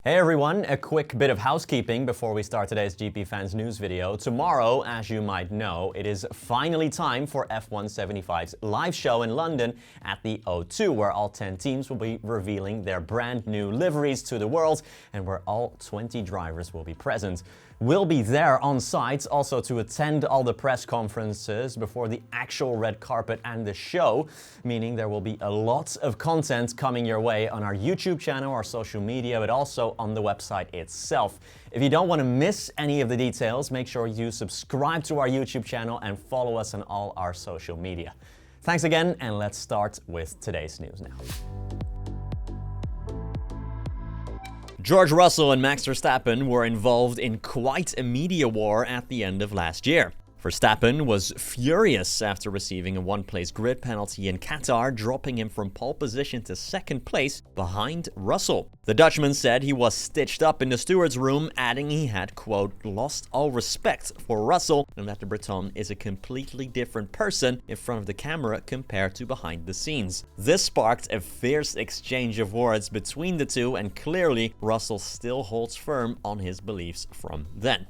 Hey everyone, a quick bit of housekeeping before we start today's GPFans news video. Tomorrow, as you might know, it is finally time for F1 75's live show in London at the O2, where all 10 teams will be revealing their brand new liveries to the world and where all 20 drivers will be present. We'll be there on site also to attend all the press conferences before the actual red carpet and the show, meaning there will be a lot of content coming your way on our YouTube channel, our social media, but also on the website itself. If you don't want to miss any of the details, make sure you subscribe to our YouTube channel and follow us on all our social media. Thanks again, and let's start with today's news now. George Russell and Max Verstappen were involved in quite a media war at the end of last year. Verstappen was furious after receiving a one-place grid penalty in Qatar, dropping him from pole position to second place behind Russell. The Dutchman said he was stitched up in the steward's room, adding he had, quote, lost all respect for Russell and that the Briton is a completely different person in front of the camera compared to behind the scenes. This sparked a fierce exchange of words between the two, and clearly Russell still holds firm on his beliefs from then.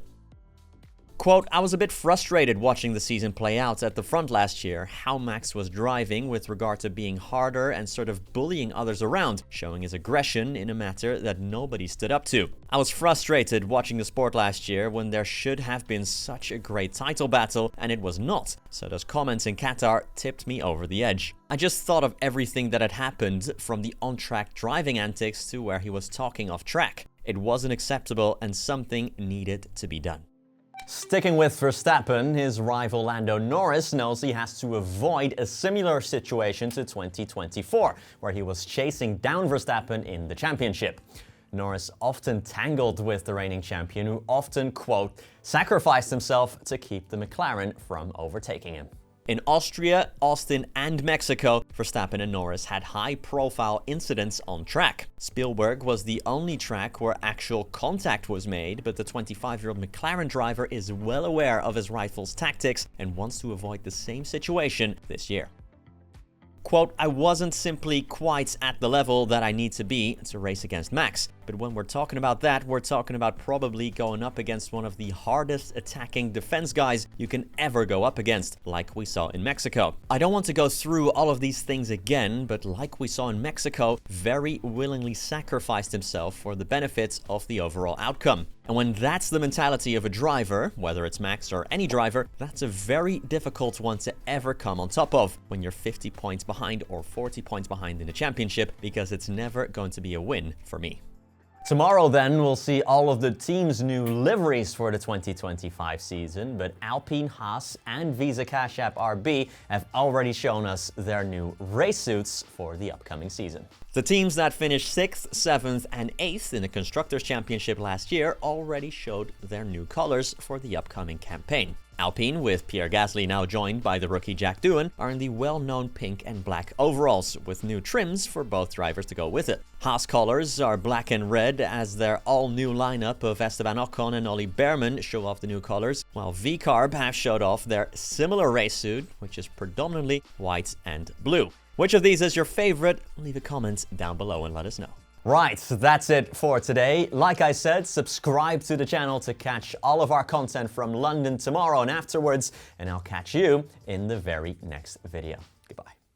Quote, I was a bit frustrated watching the season play out at the front last year, how Max was driving with regard to being harder and sort of bullying others around, showing his aggression in a matter that nobody stood up to. I was frustrated watching the sport last year when there should have been such a great title battle, and it was not. So those comments in Qatar tipped me over the edge. I just thought of everything that had happened, from the on-track driving antics to where he was talking off track. It wasn't acceptable and something needed to be done. Sticking with Verstappen, his rival Lando Norris knows he has to avoid a similar situation to 2024, where he was chasing down Verstappen in the championship. Norris often tangled with the reigning champion, who often, quote, sacrificed himself to keep the McLaren from overtaking him. In Austria, Austin, and Mexico, Verstappen and Norris had high-profile incidents on track. Spielberg was the only track where actual contact was made, but the 25-year-old McLaren driver is well aware of his rival's tactics and wants to avoid the same situation this year. Quote, I wasn't simply quite at the level that I need to be to race against Max. But when we're talking about that, we're talking about probably going up against one of the hardest attacking defense guys you can ever go up against, like we saw in Mexico. I don't want to go through all of these things again, but like we saw in Mexico, very willingly sacrificed himself for the benefits of the overall outcome. And when that's the mentality of a driver, whether it's Max or any driver, that's a very difficult one to ever come on top of when you're 50 points behind or 40 points behind in the championship, because it's never going to be a win for me. Tomorrow then, we'll see all of the team's new liveries for the 2025 season, but Alpine, Haas, and Visa Cash App RB have already shown us their new race suits for the upcoming season. The teams that finished 6th, 7th, and 8th in the Constructors' Championship last year already showed their new colors for the upcoming campaign. Alpine, with Pierre Gasly now joined by the rookie Jack Doohan, are in the well-known pink and black overalls, with new trims for both drivers to go with it. Haas colors are black and red, as their all-new lineup of Esteban Ocon and Ollie Bearman show off the new colors, while V-Carb have showed off their similar race suit, which is predominantly white and blue. Which of these is your favorite? Leave a comment down below and let us know. Right, so that's it for today. Like I said, subscribe to the channel to catch all of our content from London tomorrow and afterwards, and I'll catch you in the very next video.